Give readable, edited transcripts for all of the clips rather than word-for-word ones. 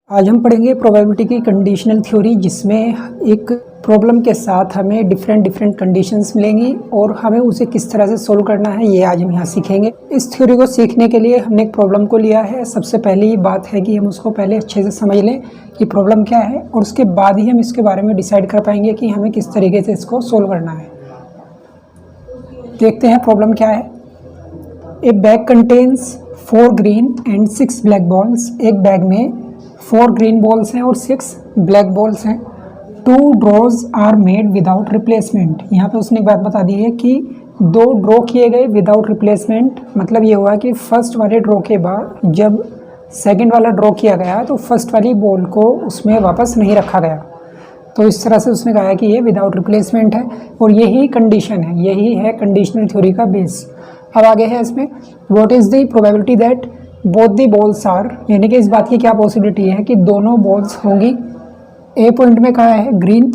आज हम पढ़ेंगे प्रोबेबिलिटी की कंडीशनल थ्योरी, जिसमें एक प्रॉब्लम के साथ हमें डिफरेंट कंडीशंस मिलेंगी और हमें उसे किस तरह से सोल्व करना है ये आज हम यहाँ सीखेंगे। इस थ्योरी को सीखने के लिए हमने एक प्रॉब्लम को लिया है। सबसे पहली बात है कि हम उसको पहले अच्छे से समझ लें कि प्रॉब्लम क्या है, और उसके बाद ही हम इसके बारे में डिसाइड कर पाएंगे कि हमें किस तरीके से इसको सोल्व करना है। देखते हैं प्रॉब्लम क्या है। ए bag contains 4 green and 6 black balls. एक बैग में 4 ग्रीन बॉल्स हैं और 6 ब्लैक बॉल्स हैं। 2 draws are made without replacement. यहाँ पे उसने एक बात बता दी है कि 2 ड्रॉ किए गए विदाउट रिप्लेसमेंट। मतलब ये हुआ कि फर्स्ट वाले ड्रॉ के बाद जब सेकंड वाला ड्रॉ किया गया तो फर्स्ट वाली बॉल को उसमें वापस नहीं रखा गया। तो इस तरह से उसने कहा है कि ये विदाउट रिप्लेसमेंट है और यही कंडीशन है, यही है कंडीशनल थ्योरी का बेस। अब आगे है इसमें, what is the probability that both the balls are, यानी कि इस बात की क्या पॉसिबिलिटी है कि दोनों बॉल्स होंगी। ए पॉइंट में कहा है ग्रीन,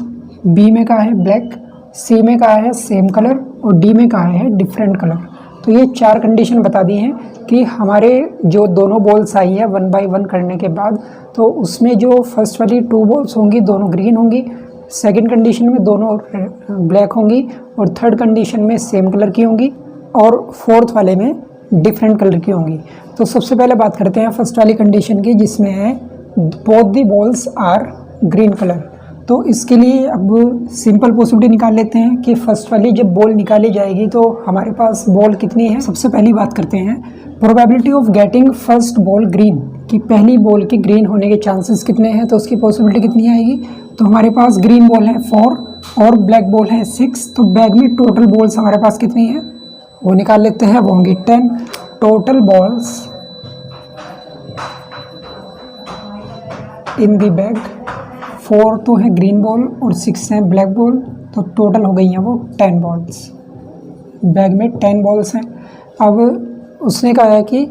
बी में कहा है ब्लैक, सी में कहा है सेम कलर और डी में कहा है डिफरेंट कलर। तो ये 4 कंडीशन बता दी हैं कि हमारे जो दोनों बॉल्स आई है 1 बाय 1 करने के बाद, तो उसमें जो फर्स्ट वाली 2 बॉल्स होंगी दोनों ग्रीन होंगी, सेकेंड कंडीशन में दोनों ब्लैक होंगी और थर्ड कंडीशन में सेम कलर की होंगी और फोर्थ वाले में डिफरेंट कलर की होंगी। तो सबसे पहले बात करते हैं फर्स्ट वाली कंडीशन की, जिसमें है both the balls are green colour. तो इसके लिए अब सिंपल पॉसिबिलिटी निकाल लेते हैं कि फर्स्ट वाली जब बॉल निकाली जाएगी तो हमारे पास बॉल कितनी है। सबसे पहली बात करते हैं probability of getting first ball green, कि पहली बॉल के ग्रीन होने के चांसेस कितने हैं। तो उसकी पॉसिबिलिटी कितनी आएगी। तो हमारे पास ग्रीन बॉल है 4 और ब्लैक बॉल है 6। तो बैग में टोटल बॉल्स हमारे पास कितनी है वो निकाल लेते हैं, वो होंगी 10। Total balls in the bag, 4 तो है ग्रीन बॉल और 6 हैं ब्लैक बॉल, तो टोटल हो गई हैं वो 10 बॉल्स। बैग में 10 बॉल्स हैं। अब उसने कहा है कि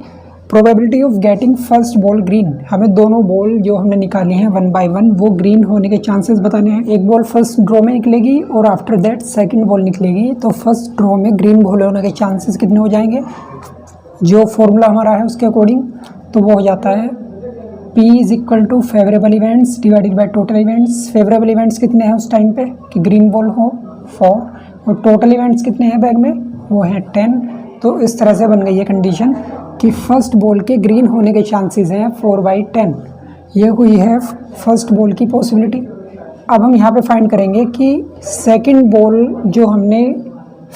probability of getting first ball green, हमें दोनों बॉल जो हमने निकाली हैं 1 बाय 1 वो ग्रीन होने के चांसेस बताने हैं। एक बॉल फर्स्ट ड्रॉ में निकलेगी और आफ्टर दैट सेकंड बॉल निकलेगी, तो फर्स्ट ड्रॉ में ग्रीन बॉल होने के चांसेस कितने हो जाएंगे, जो फॉर्मूला हमारा है उसके अकॉर्डिंग, तो वो हो जाता है P is equal to favourable events divided by total events. Favourable events कितने हैं उस टाइम पे कि ग्रीन बॉल हो 4 और टोटल इवेंट्स कितने हैं बैग में, वो हैं 10। तो इस तरह से बन गई है कंडीशन कि फर्स्ट बॉल के ग्रीन होने के चांसेस हैं 4/10। ये हुई है फर्स्ट बॉल की पॉसिबिलिटी। अब हम यहाँ पे फाइंड करेंगे कि सेकंड बॉल जो हमने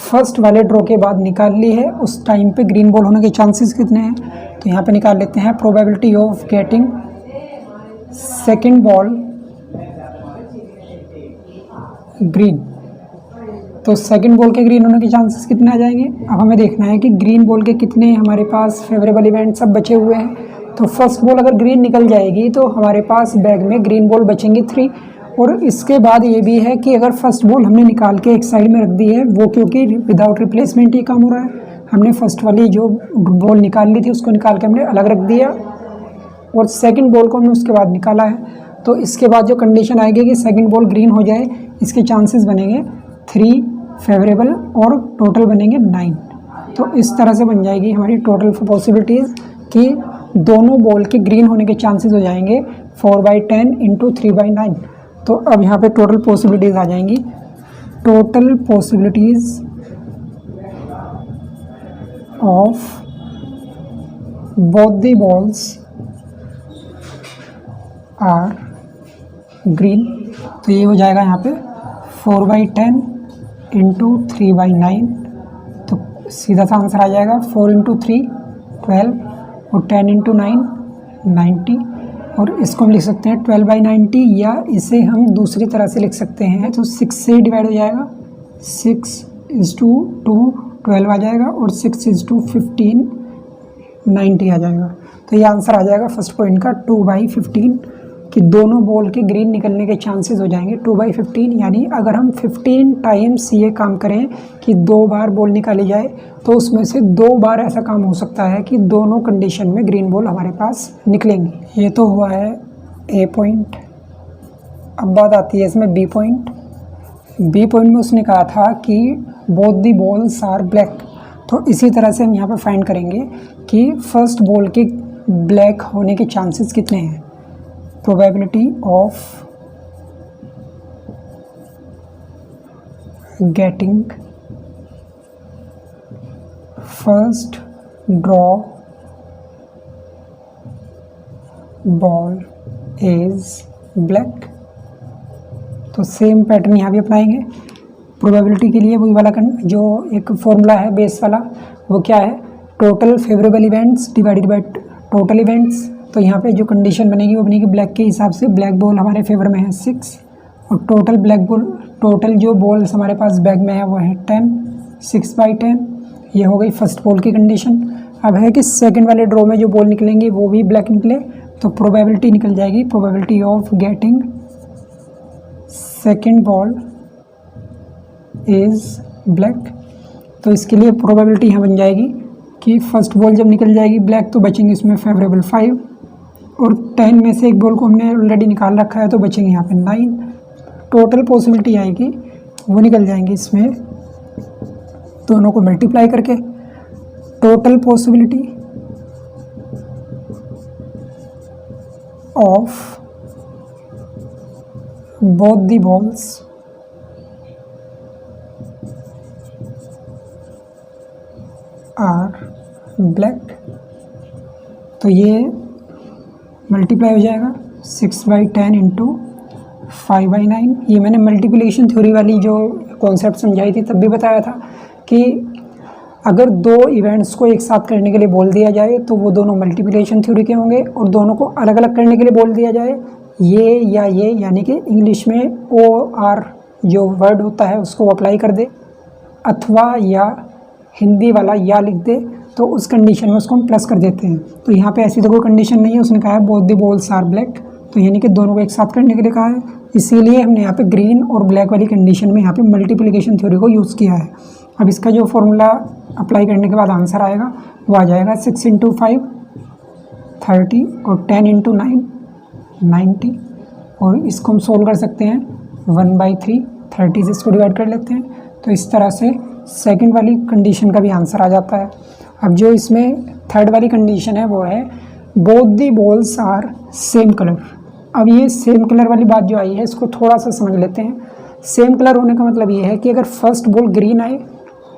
फर्स्ट वाले ड्रॉ के बाद निकाल ली है उस टाइम पे ग्रीन बॉल होने के चांसेस कितने हैं। तो यहाँ पे निकाल लेते हैं probability of getting second ball green. तो सेकंड बॉल के ग्रीन होने के चांसेस कितने आ जाएंगे। अब हमें देखना है कि ग्रीन बॉल के कितने हमारे पास फेवरेबल इवेंट सब बचे हुए हैं। तो फर्स्ट बॉल अगर ग्रीन निकल जाएगी तो हमारे पास बैग में ग्रीन बॉल बचेंगी 3। और इसके बाद ये भी है कि अगर फर्स्ट बॉल हमने निकाल के एक साइड में रख दी है, वो क्योंकि विदाउट रिप्लेसमेंट ही काम हो रहा है, हमने फर्स्ट वाली जो बॉल निकाल ली थी उसको निकाल के हमने अलग रख दिया और सेकंड बॉल को हमने उसके बाद निकाला है। तो इसके बाद जो कंडीशन आएगी कि सेकंड बॉल ग्रीन हो जाए, इसके चांसेस बनेंगे 3 फेवरेबल और टोटल बनेंगे 9। तो इस तरह से बन जाएगी हमारी टोटल पॉसिबिलिटीज़ कि दोनों बॉल के ग्रीन होने के चांसेस हो जाएंगे 4/10 इंटू 3/9। तो अब यहाँ पे टोटल पॉसिबिलिटीज़ आ जाएंगी। Total possibilities of both the balls are green. तो ये हो जाएगा यहाँ पे 4/10 इंटू 3/9। तो सीधा सा आंसर आ जाएगा 4 इंटू 3 12 और 10 इंटू 9 90। और इसको हम लिख सकते हैं 12/90, या इसे हम दूसरी तरह से लिख सकते हैं। तो 6 से डिवाइड हो जाएगा, 6:2 12 आ जाएगा और 6:15 90 आ जाएगा। तो ये आंसर आ जाएगा फर्स्ट पॉइंट का 2/15 कि दोनों बॉल के ग्रीन निकलने के चांसेस हो जाएंगे 2/15। यानी अगर हम 15 टाइम्स ये काम करें कि 2 बार बॉल निकाली जाए तो उसमें से 2 बार ऐसा काम हो सकता है कि दोनों कंडीशन में ग्रीन बॉल हमारे पास निकलेंगी। ये तो हुआ है ए पॉइंट। अब बात आती है इसमें बी पॉइंट। बी पॉइंट में उसने कहा था कि both the balls are black. तो इसी तरह से हम यहाँ पे फाइंड करेंगे कि फर्स्ट बॉल के ब्लैक होने के चांसेस कितने हैं। Probability of getting first draw ball is black. तो सेम पैटर्न यहाँ भी अपनाएंगे। प्रोबेबिलिटी के लिए वही वाला जो एक फॉर्मूला है बेस वाला, वो क्या है, total favourable events divided by total events. तो यहाँ पे जो कंडीशन बनेगी वो बनेगी ब्लैक के हिसाब से। ब्लैक बॉल हमारे फेवर में है 6 और टोटल ब्लैक बॉल, टोटल जो बॉल्स हमारे पास बैग में है वो है 10, 6/10। ये हो गई फर्स्ट बॉल की कंडीशन। अब है कि सेकंड वाले ड्रॉ में जो बॉल निकलेंगी वो भी ब्लैक निकले, तो प्रोबेबिलिटी निकल जाएगी, probability of getting second ball is black. तो इसके लिए प्रोबेबिलिटी यहाँ बन जाएगी कि फर्स्ट बॉल जब निकल जाएगी ब्लैक तो बचेंगे इसमें फेवरेबल 5 और 10 में से एक बॉल को हमने ऑलरेडी निकाल रखा है तो बचेंगे यहाँ पे 9। टोटल पॉसिबिलिटी आएगी वो निकल जाएंगी इसमें दोनों को मल्टीप्लाई करके। Total possibility of both the balls are black. तो ये मल्टीप्लाई हो जाएगा 6/10 इंटू 5/9। ये मैंने मल्टीप्लिकेशन थ्योरी वाली जो कॉन्सेप्ट समझाई थी तब भी बताया था कि अगर दो इवेंट्स को एक साथ करने के लिए बोल दिया जाए तो वो दोनों मल्टीप्लिकेशन थ्योरी के होंगे, और दोनों को अलग अलग करने के लिए बोल दिया जाए ये या ये, यानी कि इंग्लिश में OR जो वर्ड होता है उसको अप्लाई कर दे, अथवा या हिंदी वाला या लिख दे, तो उस कंडीशन में उसको हम प्लस कर देते हैं। तो यहाँ पे ऐसी तो कोई कंडीशन नहीं है, उसने कहा है both the balls are black, तो यानी कि दोनों को एक साथ करने के लिए कहा है, इसीलिए हमने यहाँ पे ग्रीन और ब्लैक वाली कंडीशन में यहाँ पे मल्टीप्लिकेशन थ्योरी को यूज़ किया है। अब इसका जो फॉर्मूला अप्लाई करने के बाद आंसर आएगा वो आ जाएगा 6 × 5 30 और 10 × 9 90, और इसको हम सोल्व कर सकते हैं 1/3, 30 से इसको डिवाइड कर लेते हैं, तो इस तरह से सेकंड वाली कंडीशन का भी आंसर आ जाता है। अब जो इसमें थर्ड वाली कंडीशन है वो है both the balls are same colour. अब ये सेम कलर वाली बात जो आई है इसको थोड़ा सा समझ लेते हैं। सेम कलर होने का मतलब ये है कि अगर फर्स्ट बॉल ग्रीन आए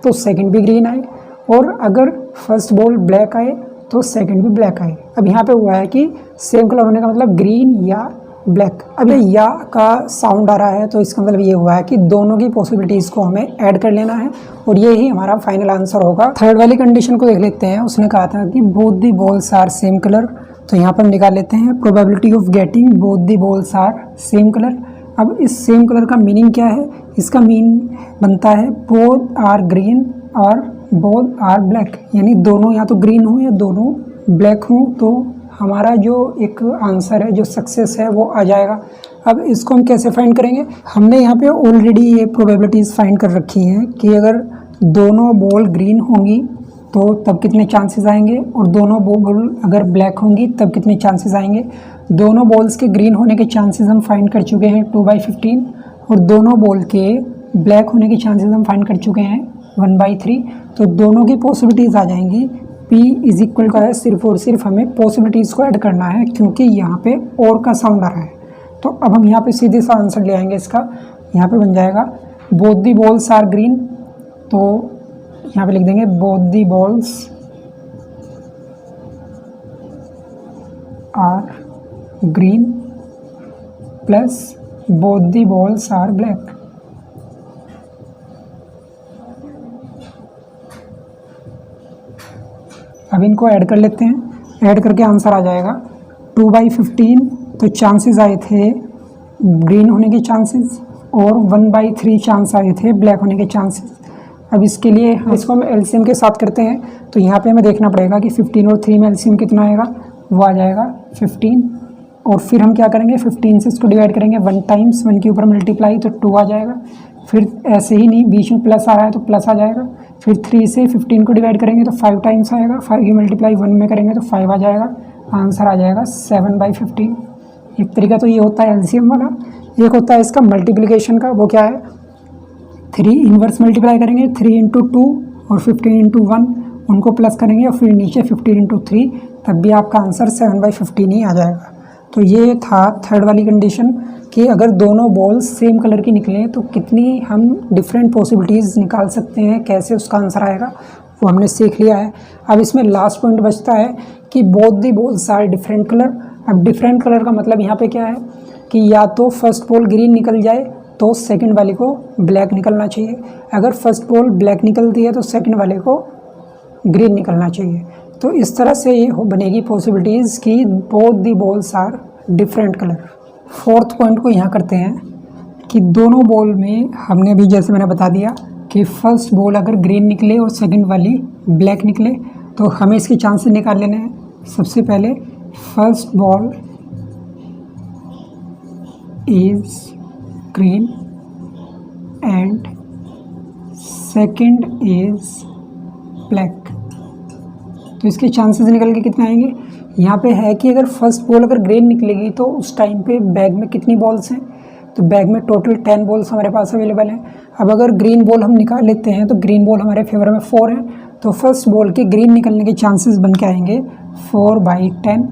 तो सेकंड भी ग्रीन आए, और अगर फर्स्ट बॉल ब्लैक आए तो सेकंड भी ब्लैक आए। अब यहाँ पे हुआ है कि सेम कलर होने का मतलब ग्रीन या ब्लैक। अब ये या का साउंड आ रहा है तो इसका मतलब ये हुआ है कि दोनों की पॉसिबिलिटीज़ को हमें ऐड कर लेना है, और ये ही हमारा फाइनल आंसर होगा। थर्ड वाली कंडीशन को देख लेते हैं। उसने कहा था कि both the balls are same colour, तो यहाँ पर निकाल लेते हैं probability of getting both the balls are same colour. अब इस सेम कलर का मीनिंग क्या है? इसका मीन बनता है बोथ आर ग्रीन और बोथ आर ब्लैक, यानी दोनों या तो ग्रीन हो या दोनों ब्लैक हो, तो हमारा जो एक आंसर है, जो सक्सेस है, वो आ जाएगा। अब इसको हम कैसे फाइंड करेंगे? हमने यहाँ पे ऑलरेडी ये प्रोबेबिलिटीज़ फाइंड कर रखी हैं कि अगर दोनों बॉल ग्रीन होंगी तो तब कितने चांसेस आएंगे, और दोनों बॉल अगर ब्लैक होंगी तब कितने चांसेस आएंगे। दोनों बॉल्स के ग्रीन होने के चांसेस हम फाइंड कर चुके हैं 2/15, और दोनों बॉल के ब्लैक होने के चांसेस हम फाइंड कर चुके हैं 1/3। तो दोनों की पॉसिबिलिटीज़ आ जाएंगी। P इज इक्वल का है, सिर्फ और सिर्फ हमें पॉसिबिलिटीज़ को ऐड करना है, क्योंकि यहाँ पे और का साउंड आ रहा है। तो अब हम यहाँ पे सीधे सा आंसर ले आएंगे इसका। यहाँ पे बन जाएगा both the balls are green, तो यहाँ पे लिख देंगे both the balls are green plus both the balls are black. अब इनको ऐड कर लेते हैं। ऐड करके आंसर आ जाएगा 2/15। तो चांसेस आए थे ग्रीन होने के चांसेस, और 1/3 चांस आए थे ब्लैक होने के चांसेस। अब इसके लिए इसको हम एलसीएम के साथ करते हैं, तो यहाँ पे हमें देखना पड़ेगा कि 15 और 3 में एलसीएम कितना आएगा, वो आ जाएगा 15। और फिर हम क्या करेंगे, 15 से इसको डिवाइड करेंगे 1 टाइम्स, 1 के ऊपर मल्टीप्लाई, तो 2 आ जाएगा। फिर ऐसे ही नहीं, बीच में प्लस आ रहा है तो प्लस आ जाएगा। फिर 3 से 15 को डिवाइड करेंगे तो 5 टाइम्स आएगा, 5 की मल्टीप्लाई 1 में करेंगे तो 5 आ जाएगा। आंसर आ जाएगा 7/15। एक तरीका तो ये होता है एलसीएम वाला। एक होता है इसका मल्टीप्लिकेशन का, वो क्या है, 3 इन्वर्स मल्टीप्लाई करेंगे, 3 × 2 और 15 × 1, उनको प्लस करेंगे और फिर नीचे 15 × 3, तब भी आपका आंसर 7/15 ही आ जाएगा। तो ये था थर्ड वाली कंडीशन कि अगर दोनों बॉल्स सेम कलर की निकलें तो कितनी हम डिफरेंट पॉसिबिलिटीज़ निकाल सकते हैं, कैसे उसका आंसर आएगा वो हमने सीख लिया है। अब इसमें लास्ट पॉइंट बचता है कि both the balls are different colour. अब डिफरेंट कलर का मतलब यहाँ पे क्या है कि या तो फर्स्ट बॉल ग्रीन निकल जाए तो सेकंड वाले को ब्लैक निकलना चाहिए, अगर फर्स्ट बॉल ब्लैक निकलती है तो सेकंड वाले को ग्रीन निकलना चाहिए। तो इस तरह से ये बनेगी पॉसिबिलिटीज़ कि both the balls are different colour. Fourth point को यहाँ करते हैं कि दोनों बॉल में हमने भी जैसे मैंने बता दिया कि फर्स्ट बॉल अगर ग्रीन निकले और सेकंड वाली ब्लैक निकले तो हमें इसके चांसेस निकाल लेने हैं। सबसे पहले first ball is green and second is black, तो इसके चांसेस निकल के कितने आएंगे। यहाँ पे है कि अगर फर्स्ट बॉल अगर ग्रीन निकलेगी तो उस टाइम पे बैग में कितनी बॉल्स हैं, तो बैग में टोटल 10 बॉल्स हमारे पास अवेलेबल हैं। अब अगर ग्रीन बॉल हम निकाल लेते हैं तो ग्रीन बॉल हमारे फेवर में 4 है, तो फर्स्ट बॉल के ग्रीन निकलने के चांसेस बन के आएंगे 4/10।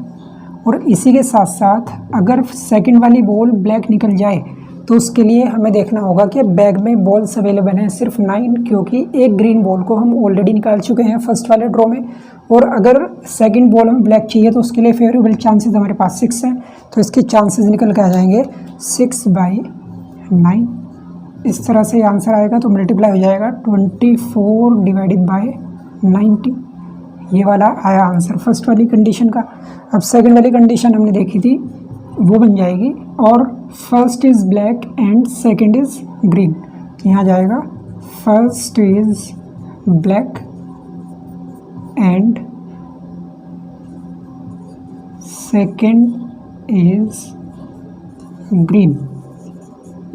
और इसी के साथ साथ अगर सेकंड वाली बॉल ब्लैक निकल जाए तो उसके लिए हमें देखना होगा कि बैग में बॉल्स अवेलेबल हैं सिर्फ 9, क्योंकि एक ग्रीन बॉल को हम ऑलरेडी निकाल चुके हैं फर्स्ट वाले ड्रॉ में। और अगर सेकंड बॉल हमें ब्लैक चाहिए तो उसके लिए फेवरेबल चांसेस हमारे पास 6 हैं, तो इसके चांसेस निकल के आ जाएंगे 6/9। इस तरह से आंसर आएगा तो मल्टीप्लाई हो जाएगा 24/90। ये वाला आया आंसर फर्स्ट वाली कंडीशन का। अब सेकंड वाली कंडीशन हमने देखी थी वो बन जाएगी और first is black and second is green, तो यहाँ जाएगा first is black and second is green.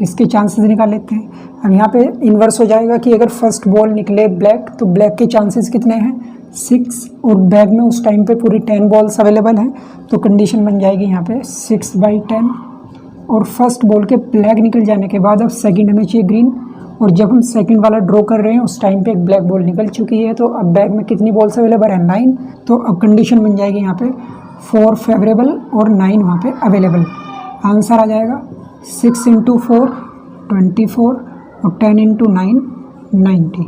इसके चांसेस निकाल लेते हैं। अब यहाँ पे इन्वर्स हो जाएगा कि अगर फर्स्ट बॉल निकले ब्लैक तो ब्लैक के चांसेस कितने हैं 6, और बैग में उस टाइम पे पूरी 10 बॉल्स अवेलेबल हैं, तो कंडीशन बन जाएगी यहाँ पे 6/10। और फर्स्ट बॉल के ब्लैक निकल जाने के बाद अब सेकंड हमें चाहिए ग्रीन, और जब हम सेकंड वाला ड्रॉ कर रहे हैं उस टाइम पे एक ब्लैक बॉल निकल चुकी है, तो अब बैग में कितनी बॉल्स अवेलेबल है 9, तो अब कंडीशन बन जाएगी यहाँ पे 4 फेवरेबल और 9 वहाँ पे अवेलेबल। आंसर आ जाएगा 6 × 4 24 और 10 × 9 90।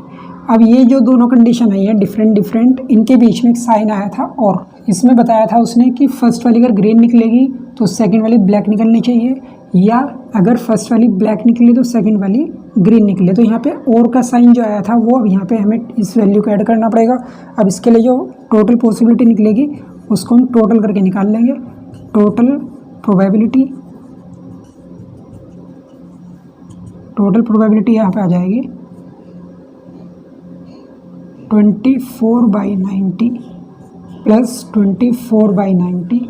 अब ये जो दोनों कंडीशन आई है डिफरेंट, इनके बीच में एक साइन आया था और इसमें बताया था उसने कि फर्स्ट वाली अगर ग्रीन निकलेगी तो सेकंड वाली ब्लैक निकलनी चाहिए, या अगर फर्स्ट वाली ब्लैक निकले तो सेकंड वाली ग्रीन निकले। तो यहाँ पे और का साइन जो आया था वो अब यहाँ पे हमें इस वैल्यू को ऐड करना पड़ेगा। अब इसके लिए जो टोटल पॉसिबिलिटी निकलेगी उसको हम टोटल करके निकाल लेंगे। टोटल प्रोबेबिलिटी यहाँ पे आ जाएगी 24/90 प्लस 24/90।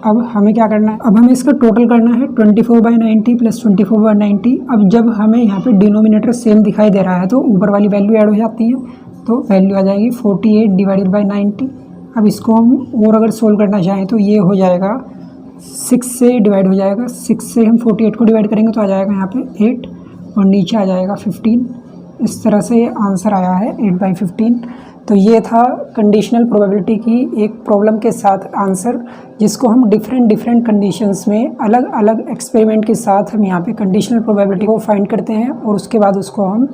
अब हमें क्या करना है, अब हमें इसका टोटल करना है 24/90 प्लस 24/90। अब जब हमें यहाँ पे डिनोमिनेटर सेम दिखाई दे रहा है तो ऊपर वाली वैल्यू ऐड हो जाती है, तो वैल्यू आ जाएगी 48/90। अब इसको हम और अगर सोल्व करना चाहें तो ये हो जाएगा 6 से डिवाइड हो जाएगा। 6 से हम 48 को डिवाइड करेंगे तो आ जाएगा यहाँ पे 8 और नीचे आ जाएगा 15। इस तरह से आंसर आया है 8/15। तो ये था कंडीशनल प्रोबेबिलिटी की एक प्रॉब्लम के साथ आंसर, जिसको हम डिफरेंट कंडीशंस में अलग अलग एक्सपेरिमेंट के साथ हम यहाँ पे कंडीशनल प्रोबेबिलिटी को फाइंड करते हैं और उसके बाद उसको हम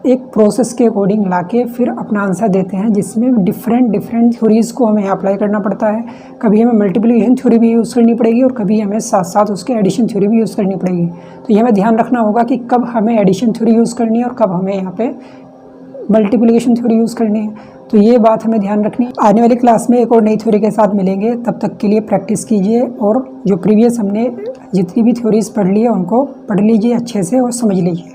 एक प्रोसेस के अकॉर्डिंग लाके फिर अपना आंसर देते हैं, जिसमें डिफरेंट थ्योरीज़ को हमें अप्लाई करना पड़ता है। कभी हमें मल्टीप्लिकेशन थ्योरी भी यूज़ करनी पड़ेगी और कभी हमें साथ साथ उसके एडिशन थ्योरी भी यूज़ करनी पड़ेगी। तो ये हमें ध्यान रखना होगा कि कब हमें एडिशन थ्योरी यूज़ करनी है और कब हमें यहाँ पे मल्टीप्लिकेशन थ्योरी यूज़ करनी है। तो ये बात हमें ध्यान रखनी है। आने वाली क्लास में एक और नई थ्योरी के साथ मिलेंगे, तब तक के लिए प्रैक्टिस कीजिए और जो प्रीवियस हमने जितनी भी थ्योरीज़ पढ़ ली है उनको पढ़ लीजिए अच्छे से और समझ लीजिए।